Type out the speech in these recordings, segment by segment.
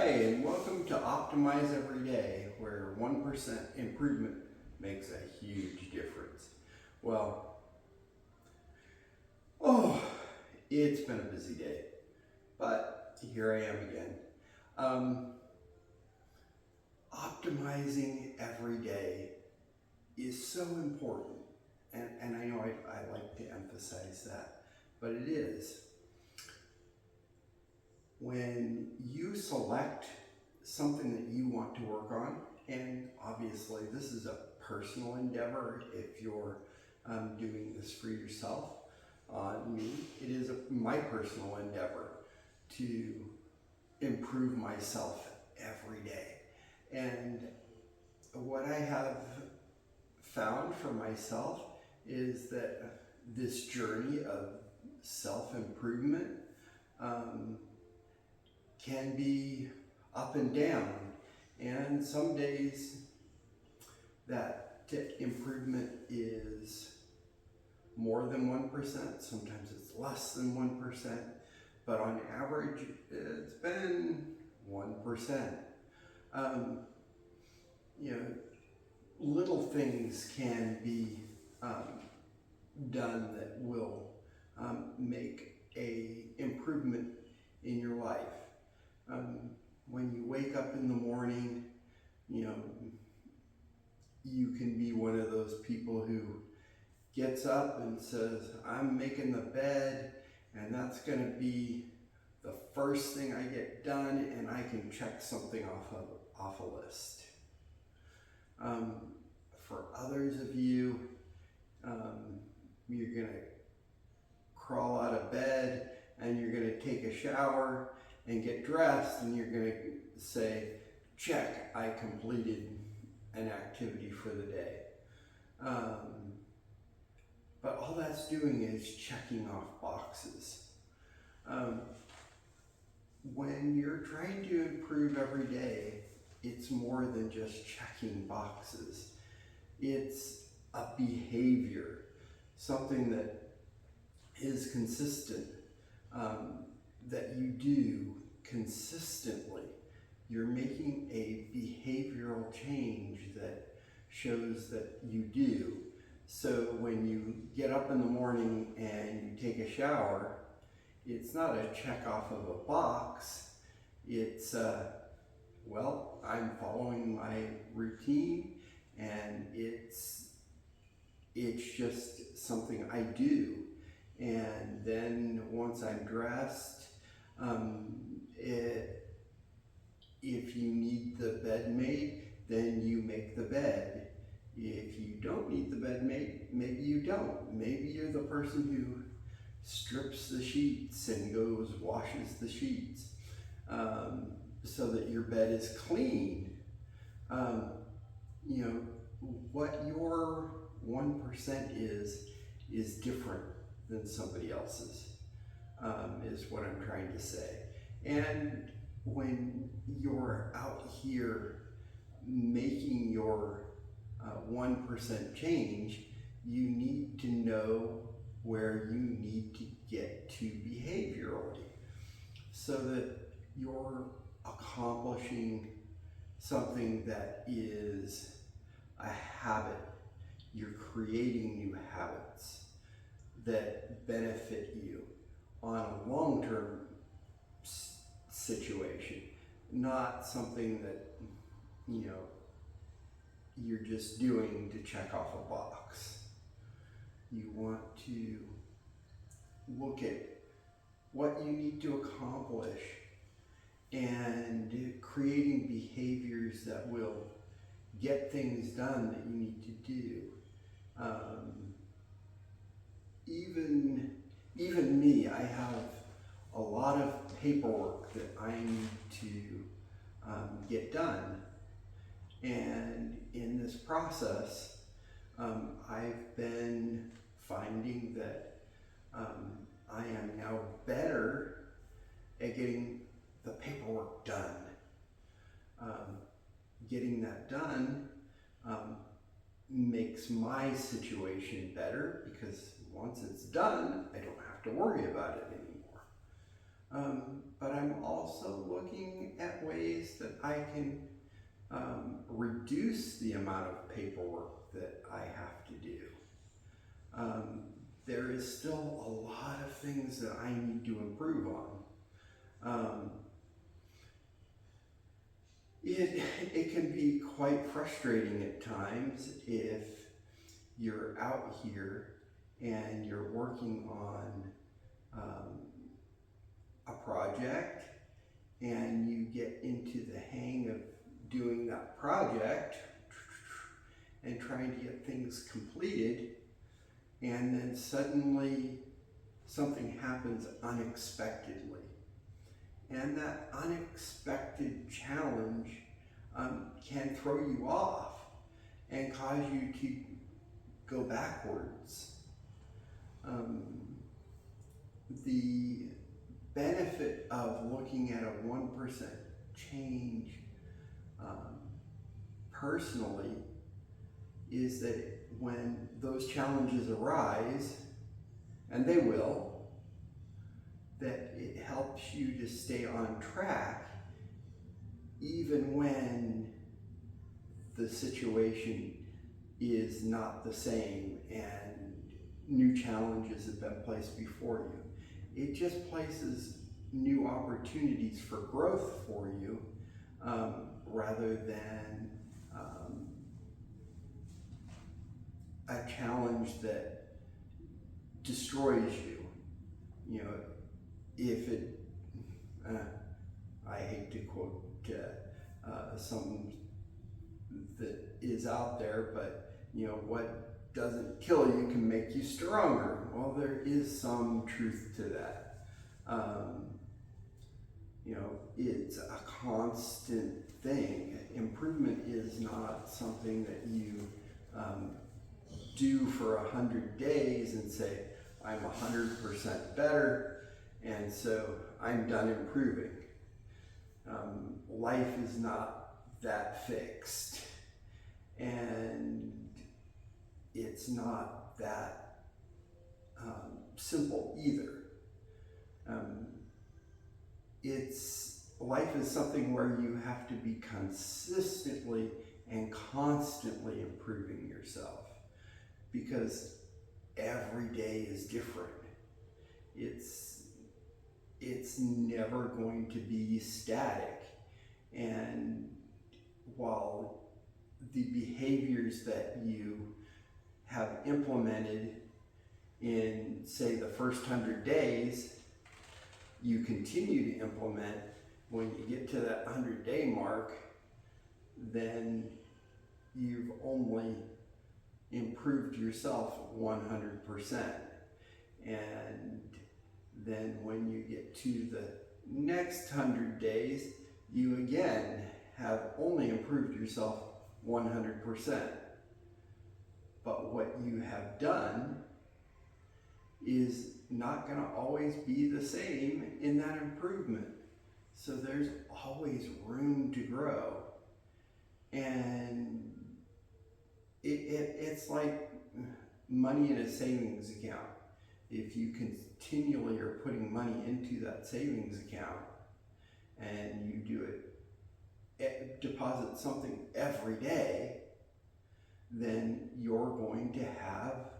Hi, and welcome to Optimize Every Day, where 1% improvement makes a huge difference. Well, oh, it's been a busy day, but here I am again. Optimizing every day is so important, and I know I like to emphasize that, but it is. When you select something that you want to work on, and obviously this is a personal endeavor if you're doing this for yourself. Me, it is my personal endeavor to improve myself every day. And what I have found for myself is that this journey of self-improvement can be up and down, and some days that improvement is more than 1%, sometimes it's less than 1%, but on average it's been 1%. You know, little things can be done that will make a improvement in your life. When you wake up in the morning, you know, you can be one of those people who gets up and says, I'm making the bed, and that's going to be the first thing I get done, and I can check something off a list. For others of you, you're going to crawl out of bed, and you're going to take a shower and get dressed, and you're going to say, check, I completed an activity for the day. But all that's doing is checking off boxes. When you're trying to improve every day, it's more than just checking boxes. It's a behavior, something that is consistent, that you do consistently. You're making a behavioral change that shows that you do. So when you get up in the morning and you take a shower, it's not a check off of a box. It's, well, I'm following my routine, and it's just something I do. And then once I'm dressed, if you need the bed made, then you make the bed. If you don't need the bed made, maybe you don't. Maybe you're the person who strips the sheets and goes washes the sheets so that your bed is clean. You know, what your 1% is different than somebody else's, is what I'm trying to say. And when you're out here making your 1% change, you need to know where you need to get to behaviorally so that you're accomplishing something that is a habit. You're creating new habits that benefit you on a long-term situation, not something that, you know, you're just doing to check off a box. You want to look at what you need to accomplish and creating behaviors that will get things done that you need to do. Even me, I have a lot of paperwork that I need to get done. And in this process, I've been finding that I am now better at getting the paperwork done. Getting that done makes my situation better because once it's done, I don't have to worry about it anymore. But I'm also looking at ways that I can reduce the amount of paperwork that I have to do. There is still a lot of things that I need to improve on. It can be quite frustrating at times if you're out here and you're working on a project and you get into the hang of doing that project and trying to get things completed, and then suddenly something happens unexpectedly. And that unexpected challenge can throw you off and cause you to go backwards. The benefit of looking at a 1% change personally is that when those challenges arise, and they will, that it helps you to stay on track even when the situation is not the same and new challenges have been placed before you. It just places new opportunities for growth for you rather than a challenge that destroys you. You know, if it, I hate to quote something that is out there, but you know, what doesn't kill you can make you stronger. Well, there is some truth to that. You know, it's a constant thing. Improvement is not something that you do for 100 days and say, I'm 100% better, and so I'm done improving. Life is not that fixed, and it's not that simple either. Life is something where you have to be consistently and constantly improving yourself, because every day is different. It's never going to be static. And while the behaviors that you have implemented in, say, the first 100 days, you continue to implement, when you get to that 100-day mark, then you've only improved yourself 100%. And then when you get to the next 100 days, you again have only improved yourself 100%. But what you have done is not going to always be the same in that improvement. So there's always room to grow. And it's like money in a savings account. If you continually are putting money into that savings account and you do it, deposit something every day, then you're going to have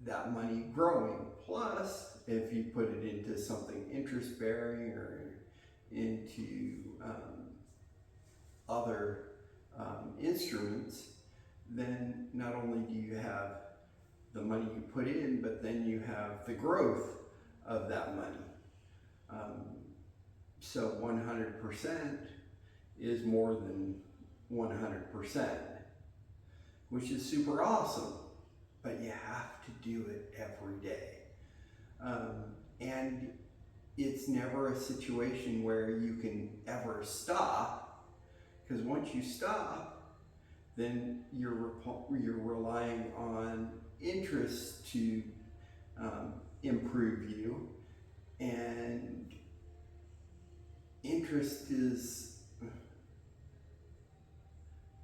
that money growing. Plus, if you put it into something interest bearing or into other instruments, then not only do you have the money you put in, but then you have the growth of that money. So 100% is more than 100%, which is super awesome, but you have to do it every day. And it's never a situation where you can ever stop, because once you stop, then you're relying on interest to improve you, and interest is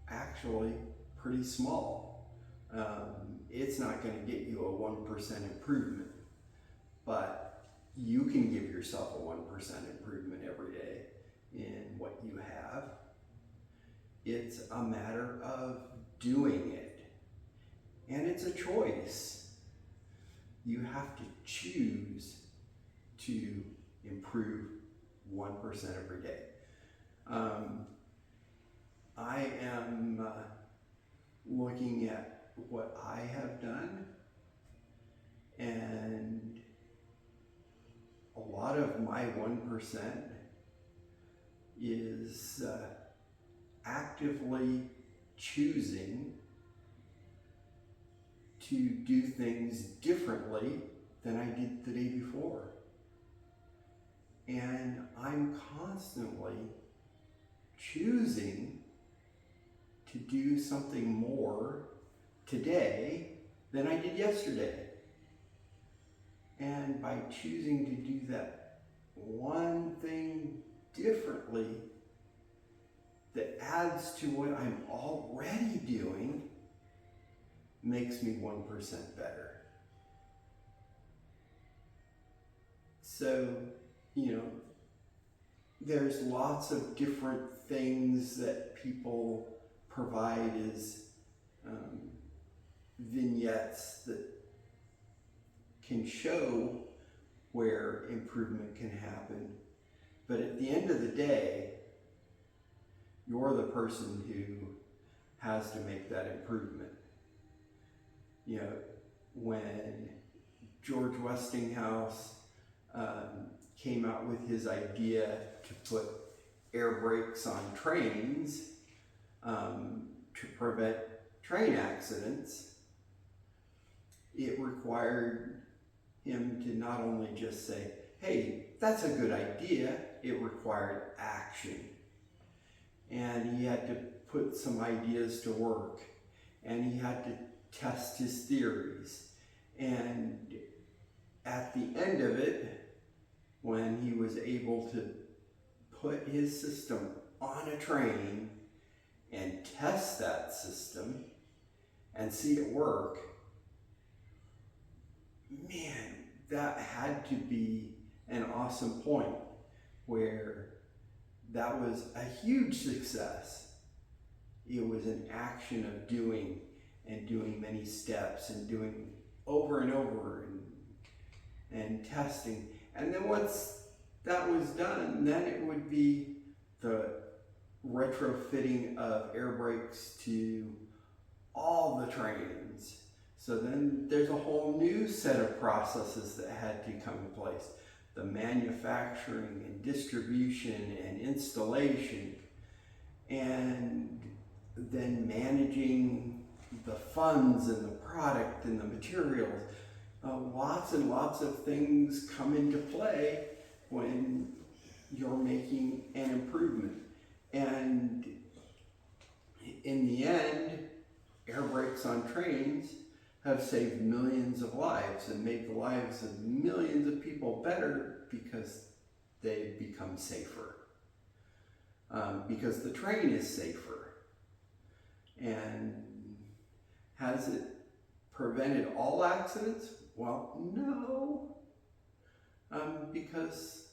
actually pretty small. It's not going to get you a 1% improvement, but you can give yourself a 1% improvement every day in what you have. It's a matter of doing it. And it's a choice. You have to choose to improve 1% every day. I am looking at what I have done, and a lot of my 1% is actively choosing to do things differently than I did the day before. And I'm constantly choosing to do something more today than I did yesterday. And by choosing to do that one thing differently that adds to what I'm already doing makes me 1% better. So, there's lots of different things that people provide as vignettes that can show where improvement can happen. But at the end of the day, you're the person who has to make that improvement. When George Westinghouse came out with his idea to put air brakes on trains to prevent train accidents, it required him to not only just say, hey, that's a good idea, it required action. And he had to put some ideas to work, and he had to test his theories. And at the end of it, when he was able to put his system on a train and test that system and see it work, man, that had to be an awesome point where that was a huge success. It was an action of doing many steps and doing over and over and testing. And then once that was done, then it would be the retrofitting of air brakes to all the trains. So then there's a whole new set of processes that had to come in place. The manufacturing and distribution and installation, and then managing the funds and the product and the materials. Lots and lots of things come into play when you're making an improvement. And in the end, air brakes on trains have saved millions of lives and made the lives of millions of people better because they've become safer. Because the train is safer. And has it prevented all accidents? Well, no. Because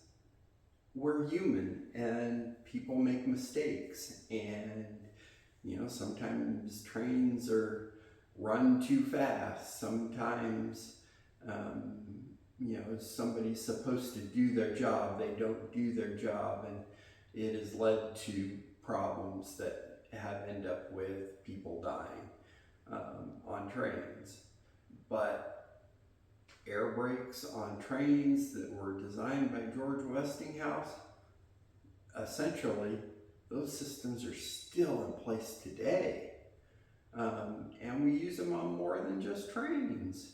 we're human and people make mistakes, and sometimes trains are run too fast. Sometimes somebody's supposed to do their job, they don't do their job, and it has led to problems that have ended up with people dying on trains. But air brakes on trains that were designed by George Westinghouse, essentially, those systems are still in place today. And we use them on more than just trains.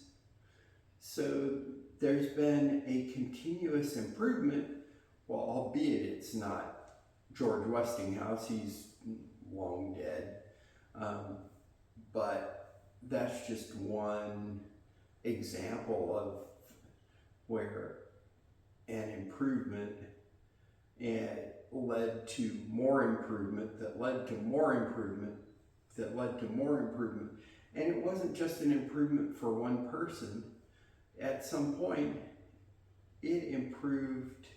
So there's been a continuous improvement, well, albeit it's not George Westinghouse, he's long dead. But that's just one example of where an improvement led to more improvement, that led to more improvement, that led to more improvement. And it wasn't just an improvement for one person. At some point, it improved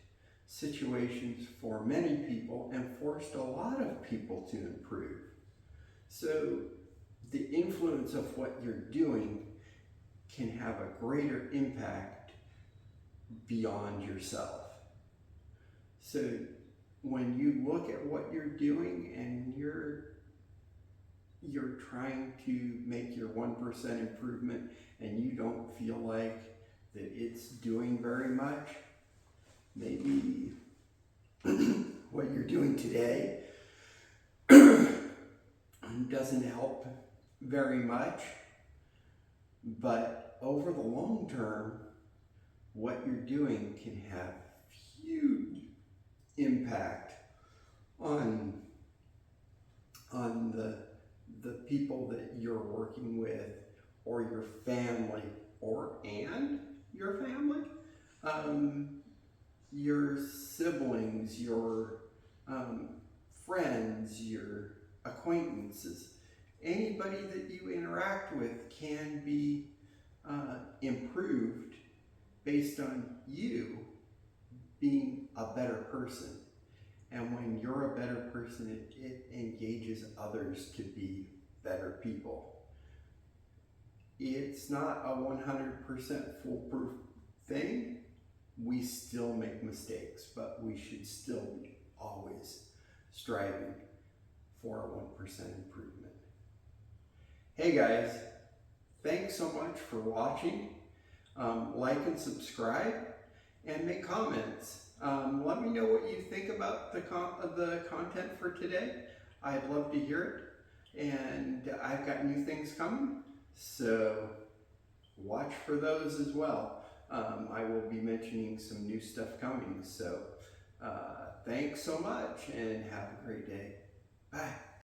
situations for many people and forced a lot of people to improve. So the influence of what you're doing can have a greater impact beyond yourself. So when you look at what you're doing and you're trying to make your 1% improvement and you don't feel like that it's doing very much, maybe what you're doing today doesn't help very much, but over the long term, what you're doing can have huge impact on the people that you're working with, or your family, and your family, your siblings, your friends, your acquaintances. Anybody that you interact with can be improved based on you being a better person. And when you're a better person, it engages others to be better people. It's not a 100% foolproof thing. We still make mistakes, but we should still be always striving for a 1% improvement. Hey guys, thanks so much for watching. Like and subscribe and make comments. Let me know what you think about the content for today. I'd love to hear it, and I've got new things coming, so watch for those as well. I will be mentioning some new stuff coming, so thanks so much and have a great day. Bye.